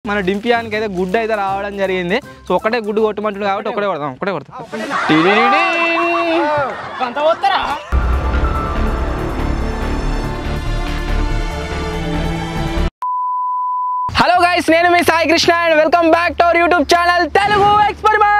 మన డింపియానికి అయితే గుడ్ అయితే రావడం జరిగింది. సో ఒకటే గుడ్డు కొట్టమంటుంది కాబట్టి ఒకటే కొడతాం. హలో గైస్, నేను మీ Sai Krishna and welcome back to our YouTube channel Telugu experiment.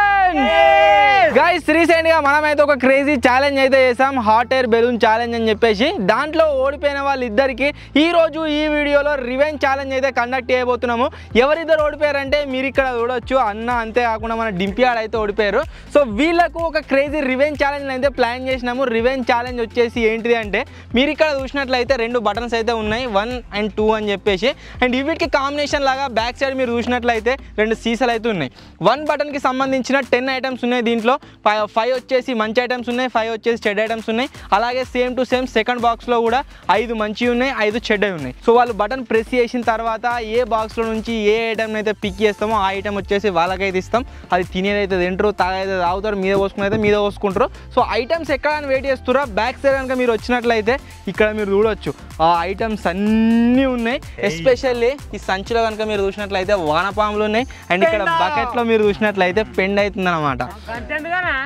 Guys, recent గా మనమైతే ఒక క్రేజీ ఛాలెంజ్ అయితే చేసాం, హాట్ ఎయిర్ బెలూన్ ఛాలెంజ్ అని చెప్పేసి. దాంట్లో ఓడిపోయిన వాళ్ళిద్దరికి ఈ రోజు ఈ వీడియోలో రివెంజ్ ఛాలెంజ్ అయితే కండక్ట్ చేయబోతున్నాము. ఎవరిద్దరు ఓడిపోయారంటే మీరు ఇక్కడ చూడొచ్చు, అన్న అంతేకాకుండా మన డింపియాడ్ అయితే ఓడిపోయారు. సో వీళ్ళకు ఒక క్రేజీ రివెంజ్ ఛాలెంజ్ అయితే ప్లాన్ చేసినాము. రివెంజ్ ఛాలెంజ్ వచ్చేసి ఏంటిది అంటే, మీరు ఇక్కడ చూసినట్లయితే 2 బటన్స్ అయితే ఉన్నాయి, 1 and 2 అని చెప్పేసి. అండ్ వీటికి కాంబినేషన్ లాగా బ్యాక్ సైడ్ మీరు చూసినట్లయితే 2 సీసాలు అయితే ఉన్నాయి. 1 బటన్ కి సంబంధించిన 10 ఐటమ్స్ ఉన్నాయి. దీంట్లో 5 వచ్చేసి మంచి ఐటమ్స్ ఉన్నాయి, 5 వచ్చేసి చెడ్ ఐటమ్స్ ఉన్నాయి. అలాగే same to same second box లో కూడా 5 మంచి ఉన్నాయి, 5 చెడ్డవి ఉన్నాయి. సో వాళ్ళు బటన్ ప్రెస్ చేసిన తర్వాత ఏ బాక్స్ లో నుంచి ఏ ఐటమ్ అయితే పిక్ చేస్తామో ఆ ఐటమ్ వచ్చేసి వాళ్ళకైతే ఇస్తాం. అది తినేదైతే తింటారు, తాగైతే తాగుతారు, మీద పోసుకుని అయితే మీద పోసుకుంటారు. సో ఐటమ్స్ ఎక్కడ అని వెయిట్ చేస్తారా? బ్యాక్ సైడ్ కనుక మీరు వచ్చినట్లయితే ఇక్కడ మీరు చూడవచ్చు ఆ ఐటమ్స్ అన్నీ ఉన్నాయి. ఎస్పెషల్లీ ఈ సంచిలో కనుక మీరు చూసినట్లయితే వానపాములు ఉన్నాయి. అండ్ ఇక్కడ బకెట్ లో మీరు చూసినట్లయితే పెండ్ అవుతుంది అనమాట.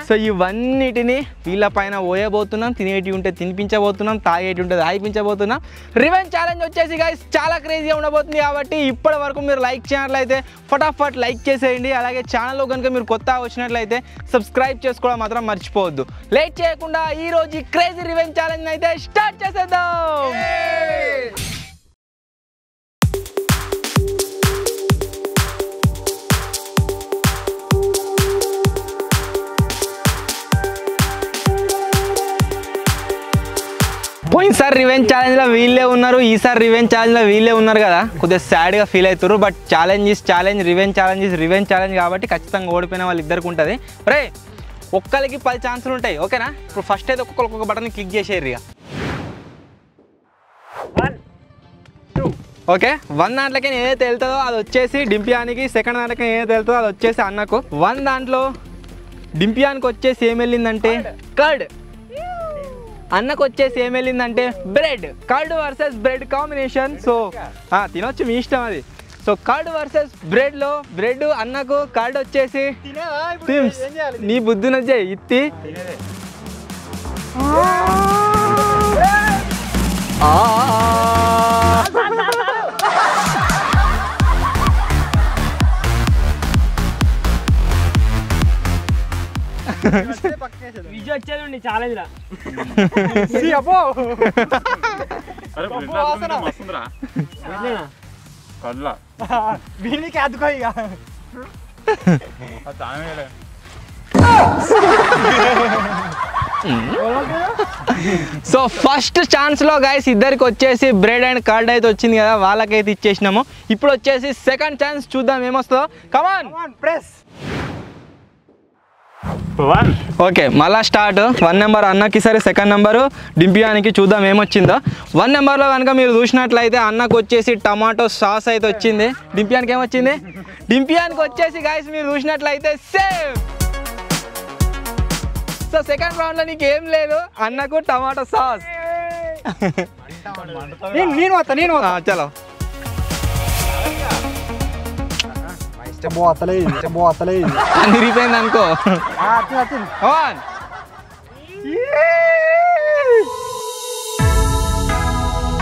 సో ఇవన్నిటిని వీళ్ళ పైన పోయబోతున్నాం. తినేటి ఉంటే తినిపించబోతున్నాం, తాగేటి ఉంటే తాగిపించబోతున్నాం. రివెంజ్ ఛాలెంజ్ వచ్చేసి గైస్ చాలా క్రేజీగా ఉండబోతుంది. కాబట్టి ఇప్పటి వరకు మీరు లైక్ చేయనట్లయితే ఫటాఫట్ లైక్ చేసేయండి. అలాగే ఛానల్లో కనుక మీరు కొత్తగా వచ్చినట్లయితే సబ్స్క్రైబ్ చేసుకోవడం మాత్రం మర్చిపోవద్దు. లేట్ చేయకుండా ఈ రోజు క్రేజీ రివెంజ్ ఛాలెంజ్ అయితే స్టార్ట్ చేసేద్దాం. పోయినసారి రివెంజ్ ఛాలెంజ్లో వీళ్ళే ఉన్నారు, ఈసారి రివెంజ్ ఛాలెంజ్లో వీళ్ళే ఉన్నారు కదా. కొద్దిగా సాడ్గా ఫీల్ అవుతారు. బట్ ఛాలెంజ్, రివెంజ్ ఛాలెంజ్ కాబట్టి ఖచ్చితంగా ఓడిపోయిన వాళ్ళు ఇద్దరికి ఉంటుంది. రే, ఒక్కరికి 10 ఛాన్సులు ఉంటాయి, ఓకేనా? ఇప్పుడు ఫస్ట్ అయితే ఒక్కొక్క బటన్ క్లిక్ చేసేరు ఇక. 1 2 ఓకే. 1 దాంట్లోకి ఏదైతే వెళ్తుందో అది వచ్చేసి డింపియానికి, సెకండ్ దాంట్లోకి ఏదైతే వెళ్తుందో అది వచ్చేసి అన్నకు. 1 దాంట్లో డింపియానికి వచ్చేసి ఏం వెళ్ళిందంటే కర్డ్, అన్నకు వచ్చేసి ఏం వెళ్ళిందంటే bread. Curd versus bread combination. So తినొచ్చు, మీ ఇష్టం అది. సో కర్డ్ వర్సెస్ బ్రెడ్ లో బ్రెడ్ అన్నకు, కర్డ్ వచ్చేసి నీ బుద్ధి నచ్చే ఇత్తి. సో ఫస్ట్ ఛాన్స్ లో గైస్ ఇద్దరికి వచ్చేసి బ్రెడ్ అండ్ కర్డ్ అయితే వచ్చింది కదా, వాళ్ళకైతే ఇచ్చేసినాము. ఇప్పుడు వచ్చేసి సెకండ్ ఛాన్స్, చూద్దాం ఏమొస్తుందో. కమాన్ ప్రెస్. 1 ఓకే, మళ్ళా స్టార్ట్. 1 నెంబర్ అన్నకి, సరే సెకండ్ నెంబరు డింపియానికి. చూద్దాం ఏమొచ్చిందో. 1 నెంబర్లో కనుక మీరు చూసినట్లయితే అన్నకు వచ్చేసి టమాటో సాస్ అయితే వచ్చింది. డింపియానికి ఏమొచ్చింది? డింపియానికి వచ్చేసి గైస్ మీరు చూసినట్లయితే సేమ్. సో సెకండ్ రౌండ్ లో నీకు ఏం లేదు, అన్నకు టమాటో సాస్. చలో నిరిపోయింది అనుకో.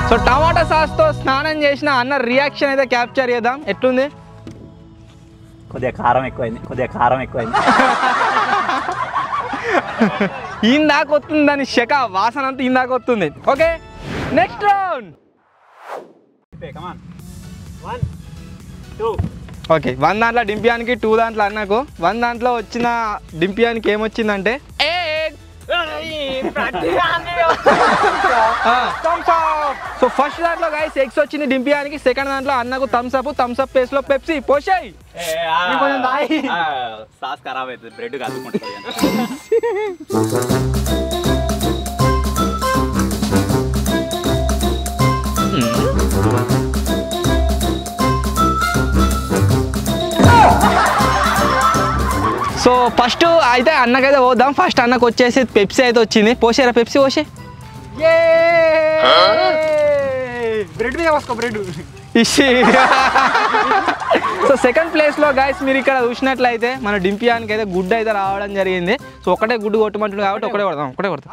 సో టమాటా సాస్ తో స్నానం చేసిన అన్న రియాక్షన్ అయితే క్యాప్చర్ చేద్దాం. ఎట్లుంది? కొద్దిగా కారం ఎక్కువైంది. ఇందాక వస్తుంది దాని శక వాసన అంతా, ఇందాక వస్తుంది. Okay, next round. 1 2 ఓకే, 1 దాంట్లో డింపియానికి, 2 దాంట్లో అన్నకు. 1 దాంట్లో వచ్చిన డింపియానికి ఏమొచ్చిందంటే సో ఫస్ట్ దాంట్లో గైస్ ఎగ్స్ వచ్చింది డింపియానికి, సెకండ్ దాంట్లో అన్నకు థమ్స్ అప్ ప్లేస్ లో పెప్సీ పోసాయి. సాస్ ఖరాబ్ అవుతుంది, బ్రెడ్ కలుపుకుంటుంది. సో ఫస్ట్ అయితే అన్నకైతే పోదాం. ఫస్ట్ అన్నకు వచ్చేసి పెప్సీ అయితే వచ్చింది. పోసారా పెప్సీ? పోసే. బ్రెడ్ మీద పోసుకో, బ్రెడ్. సో సెకండ్ ప్లేస్లో గైస్ మీరు ఇక్కడ చూసినట్లయితే మన డింపియానికి అయితే గుడ్ అయితే రావడం జరిగింది. సో ఒకటే గుడ్డు కొట్టమంటుంది కాబట్టి ఒకటే కొడతాం.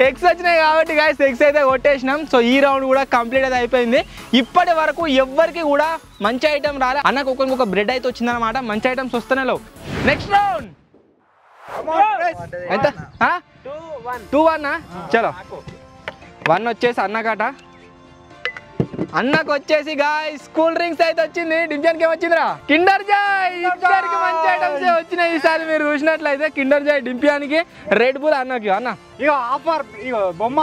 ఎక్స్ వచ్చినాయి కాబట్టి గైస్ ఎక్స్ అయితే కొట్టేసినాం. సో ఈ రౌండ్ కూడా కంప్లీట్ అయితే అయిపోయింది. ఇప్పటి వరకు ఎవ్వరికి కూడా మంచి ఐటమ్ రాలే. అన్నకు ఒక బ్రెడ్ అయితే వచ్చిందనమాట. మంచి ఐటమ్స్ వస్తూనే లేవు. నెక్స్ట్ రౌండ్ ఎంత 2-1 చలో 1 వచ్చేసి అన్నకాట. అన్నకు వచ్చేసి గాయ్స్ కూల్ డ్రింక్స్ అయితే వచ్చింది. డింపియాన్కి ఏమొచ్చిందిరా? Kinder Joy. ఇద్దరికి మంచి ఐటమ్స్ వచ్చినాయి ఈసారి మీరు చూసినట్లయితే. కిండర్ జాయ్ డింపియానికి, రెడ్ బుల్ అన్నకి. అన్న ఇగో ఆఫర్, ఇగో బొమ్మ.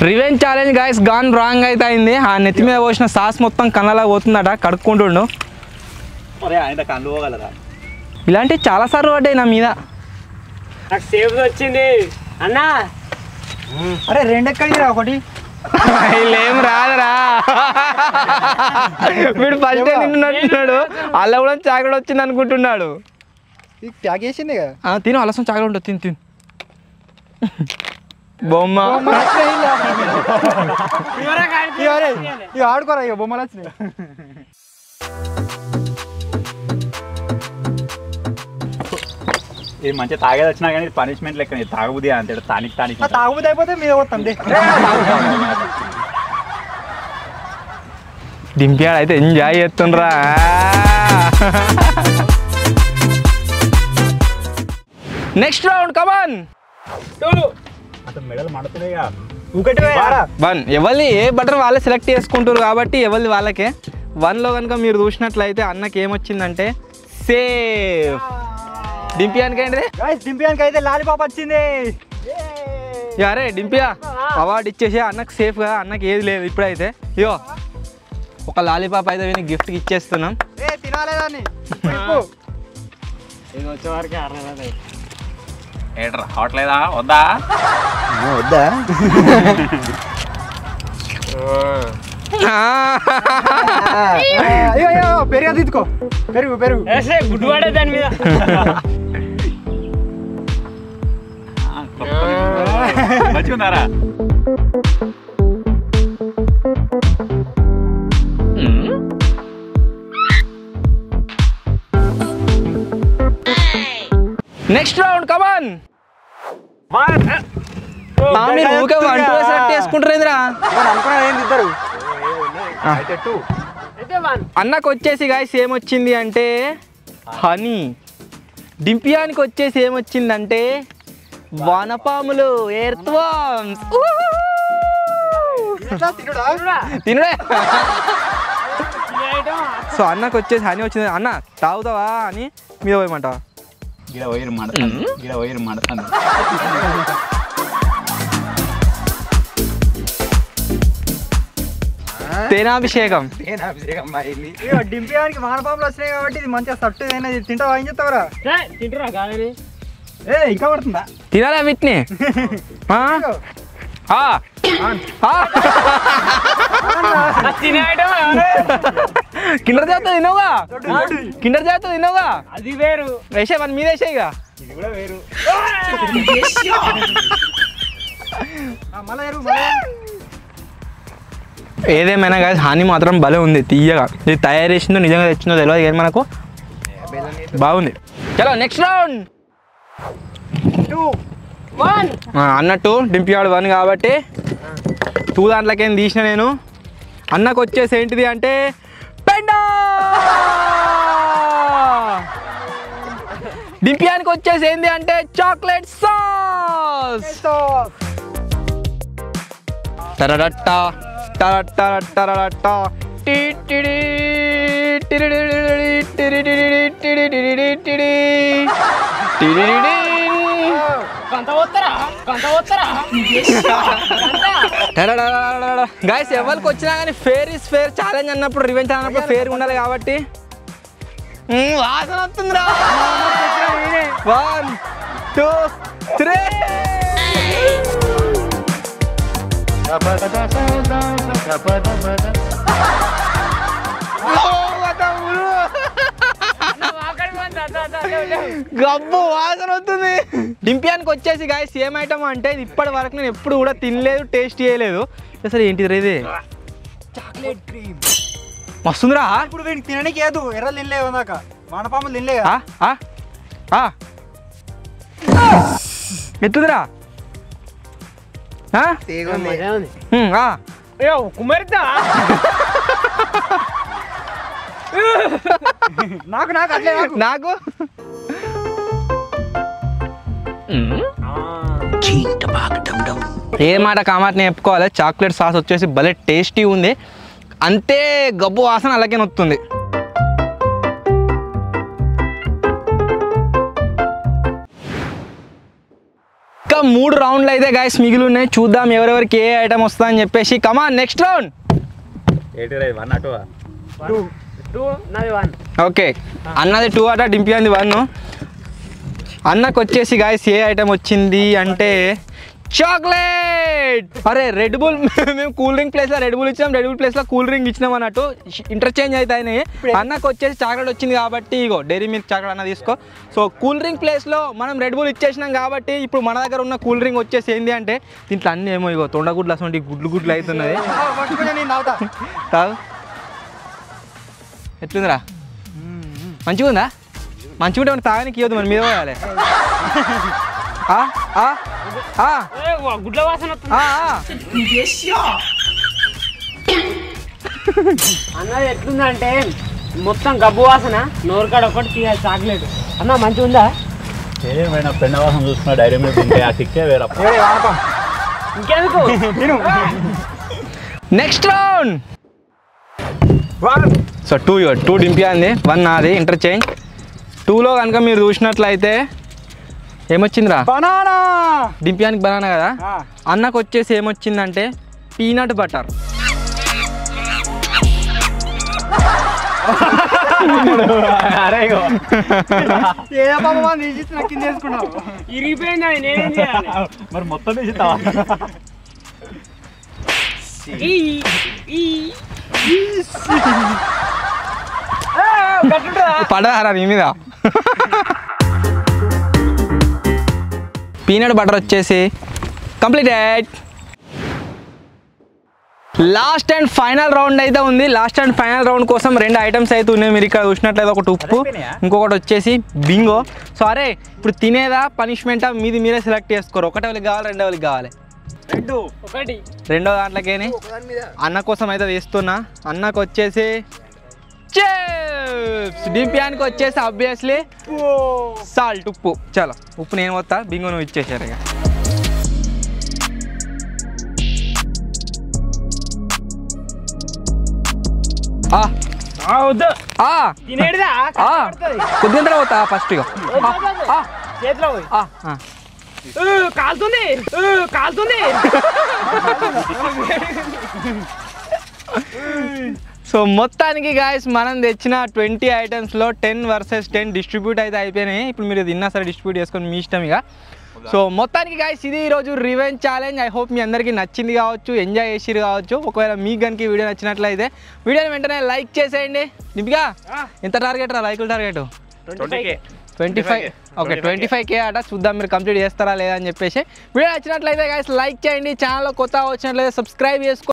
Revenge challenge guys gone wrong అయితే అయింది. ఆ నెత్తి మీద పోసిన సాస్ మొత్తం కన్నలా పోతుందట. కడుక్కుంటుండు. ఆయన కళ్ళు పోగలరా? ఇలాంటివి చాలాసార్లు పడ్డాయి నా మీద. నాకు సేఫ్ వచ్చింది అన్నా. అరే రెండెక్కడికి రా ఒకటి. ఏం రాదురా. వీడు ఫస్ట్ నిన్నున్నాడు. అలా కూడా చాక్లెట్ వచ్చింది అనుకుంటున్నాడు. ట్యాగ్ వేసింది కదా. తిను అలసం చాక్లెట్ ఉంటుంది. తిను బొమ్మ ఆడుకోరా. ఇక బొమ్మలు వచ్చినాయి. ఇది మంచిగా తాగేది వచ్చినా కానీ పనిష్మెంట్ లెక్క తాగబుద్ది అంతే. తానికి తాగుబోతు అయిపోతే మీద పోతుంది. డింపియాడు అయితే ఎంజాయ్ చేస్తుండ్రా. నెక్స్ట్ రౌండ్ కమాన్. మెడల్ మడుతున్నాయిగా. వన్ ఎవరిది ఏ బటన్ వాళ్ళే సెలెక్ట్ చేసుకుంటారు కాబట్టి ఎవరిది వాళ్ళకే. 1లో కనుక మీరు చూసినట్లయితే అన్నకి ఏమొచ్చిందంటే సేఫ్. డింపియానికి ఏంటిది? డింపియానికి అయితే లాలీపాప్ వచ్చింది. అరే డింపియా అవార్డు ఇచ్చేసి అన్నకు సేఫ్ కదా. అన్నకి ఏది లేదు ఇప్పుడైతే. ఇగో ఒక లాలీపాప్ అయితే విని గిఫ్ట్కి ఇచ్చేస్తున్నాం. తినాలేదాన్ని వచ్చేవారికి ఏట్రా రావట్లేదా? వద్దా? పెరుగు తీసుకో. పెరుగు గుడ్డు పడే దాని మీద. మంచిగుందారా? నెక్స్ట్ రౌండ్ కమాన్. ఊకే 1-2 సెలెక్ట్ చేసుకుంటారేంద్రా? ఇద్దరు అన్నకు వచ్చేసి గాయస్ ఏమొచ్చింది అంటే హనీ. డింపియానికి వచ్చేసి ఏమొచ్చిందంటే వానపాములు, ఎర్త్ వార్మ్స్. తినడే. సో అన్నకు వచ్చేసి హనీ వచ్చింది. అన్న తాగుతావా అని మీద పోయమంటావా? గిడ వైరు మడతాను. తేనాభిషేకం. డింపియానికి వానపాములు వచ్చినాయి కాబట్టి ఇది మంచిగా సట్టు. తింటావా? ఏం చెప్తావురా? తింటురా కాదని. ఇంకా పడుతుందా? తినాలా వీటిని? కిండర్ జాగ్రత్త తినవుగా. కిండర్ జాగ్రత్త తినవుగా. అది వేరు. వేసే మన మీద వేసే. ఇక ఇది కూడా వేరు. ఏదేమైనా కాదు హాని మాత్రం భలే ఉంది తీయగా. ఇది తయారు చేసిందో నిజంగా తెచ్చిందో తెలియదు కానీ మనకు బాగుంది. చలో నెక్స్ట్ రౌండ్. 2-1 అన్నట్టు డింపియాడు 1 కాబట్టి 2 దాంట్లోకేం తీసిన నేను. అన్నకు వచ్చేసి ఏంటిది అంటే పెండా. డింపియానికి వచ్చేసి ఏంటి అంటే చాక్లెట్ సాస్. టరడట్టా టరటరటరటా టిటిడి టిరిడిడి టిరిడిడి టిరిడిడి టిరిడిడి. గైస్ ఎవరికి వచ్చినా కానీ ఫేర్ ఇస్ ఫేర్ ఛాలెంజ్ అన్నప్పుడు రివెంజ్ అన్నప్పుడు ఫేర్ ఉండాలి కాబట్టి వాసన వస్తుందిరా 1 2 3 గబ్బు వాసన వస్తుంది. డింపియానికి వచ్చేసి గాయస్ ఏం ఐటమ్ అంటే ఇది ఇప్పటి వరకు నేను ఎప్పుడు కూడా తినలేదు, టేస్ట్ చేయలేదు. అసలు ఏంటిది ఇది? చాక్లెట్ క్రీమ్ మస్తుందిరా. ఇప్పుడు వీడికి తినడానికి ఏదు ఎర్రలు తినలేవు నాక మానపాములు తినలే ఎత్తుదిరా కుమారిద్దా నాకు నాకు అట్లే నాకు ఏ మాట కామాటని చెప్పుకోవాలి. చాక్లెట్ సాస్ వచ్చేసి భలే టేస్టీ ఉంది, అంతే గబ్బు వాసన అలాగే వస్తుంది. ఇంకా 3 రౌండ్లు అయితే గాయస్ మిగిలి ఉన్నాయి. చూద్దాం ఎవరెవరికి ఏ ఐటమ్ వస్తుందా అని చెప్పేసి. కమాన్ నెక్స్ట్ రౌండ్. ఓకే అన్నది 2 అట, డింపియాది 1. అన్నకు వచ్చేసి గాయస్ ఏ ఐటమ్ వచ్చింది అంటే చాక్లెట్. అరే రెడ్ బుల్, మేము కూల్ డ్రింక్ ప్లేస్లో రెడ్ బుల్ ఇచ్చినాం, రెడ్ బుల్ ప్లేస్లో కూల్ డ్రింక్ ఇచ్చినాం అన్నట్టు ఇంటర్చేంజ్ అవుతాయి. అన్నకు వచ్చేసి చాక్లెట్ వచ్చింది కాబట్టి ఇగో డైరీ మిల్క్ చాక్లెట్ అన్న తీసుకో. సో కూల్ డ్రింక్ ప్లేస్లో మనం రెడ్ బుల్ ఇచ్చేసినాం కాబట్టి ఇప్పుడు మన దగ్గర ఉన్న కూల్ డ్రింక్ వచ్చేసి ఏంటి అంటే దీంట్లో అన్నీ ఏమో ఇగో తొండగుడ్లు అసలు గుడ్లు అవుతున్నది. తాగు. ఎట్లుందిరా? మంచిగా ఉందా? మంచిగా ఉంటే మనం తాగడానికి ఇవ్వద్దు, మన మీద పోయాలి. గుడ్ల వాసన అన్నది ఎట్లుందంటే మొత్తం గబ్బు వాసన, నోరుకాడ ఒకటి తీయాలి చాక్లెట్. అన్న మంచిగా ఉందా? ఏమైనా పెన్న వాసన చూసుకున్నా డైరీ మిల్క్ ఉంటే ఆ టిక్కే వేరే. ఇంకెందుకు? Next round. సో 2 డింపియా అంది, 1 నాది. ఇంటర్చేంజ్. 2లో కనుక మీరు చూసినట్లయితే ఏమొచ్చిందిరా? బనానా. డింపియానికి బనానా కదా. అన్నకు వచ్చేసి ఏమొచ్చిందంటే పీనట్ బటర్. ఇరిగిపోయింది, నేనేం చేయాలి? మరి మొత్తం తీసిస్తావా? పడరా నీ మీద. పీనట్ బటర్ వచ్చేసి completed. Last and final round అయితే ఉంది. లాస్ట్ అండ్ ఫైనల్ రౌండ్ కోసం 2 ఐటమ్స్ అయితే ఉన్నాయి. మీరు ఇక్కడ చూసినట్లయితే ఒకటి ఉప్పు, ఇంకొకటి వచ్చేసి బింగో. సో అరే ఇప్పుడు తినేదా పనిష్మెంటా మీరే సెలెక్ట్ చేసుకోరు. ఒకటే వాళ్ళకి కావాలి, రెండో వాళ్ళకి కావాలి. రెండో దాంట్లోకేని అన్న కోసం అయితే వేస్తున్నా. అన్నకు వచ్చేసి చిప్స్, డింపియానికి వచ్చేసి ఆబ్వియస్లీ సాల్ట్, ఉప్పు. చలో ఉప్పు నేను వస్తా, బింగో నువ్వు ఇచ్చేసారు. ఇక కొద్దిగా పోతా ఫస్ట్. ఇక చేతిలో కాలుతుంది కాలుతుంది. సో మొత్తానికి గాయస్ మనం తెచ్చిన 20 ఐటమ్స్లో 10 వర్సెస్ 10 డిస్ట్రిబ్యూట్ అయితే అయిపోయినాయి. ఇప్పుడు మీరు తిన్నా సరే డిస్ట్రిబ్యూట్ చేసుకొని మీ ఇష్టం ఇక. సో మొత్తానికి గాయస్ ఇది ఈరోజు రివెంజ్ ఛాలెంజ్. ఐ హోప్ మీ అందరికీ నచ్చింది కావచ్చు, ఎంజాయ్ చేసిరు కావచ్చు. ఒకవేళ మీకు కనుక వీడియో నచ్చినట్లయితే వీడియోని వెంటనే లైక్ చేసేయండి. నింపిగా ఎంత టార్గెట్ రా? లైకుల టార్గెట్ 25. ఓకే 25K అట. చూద్దాం మీరు కంప్లీట్ చేస్తారా లేదా అని చెప్పేసి. వీడియో నచ్చినట్లయితే గాయస్ లైక్ చేయండి. ఛానల్లో కొత్తగా వచ్చినట్లయితే సబ్స్క్రైబ్ చేసుకోండి.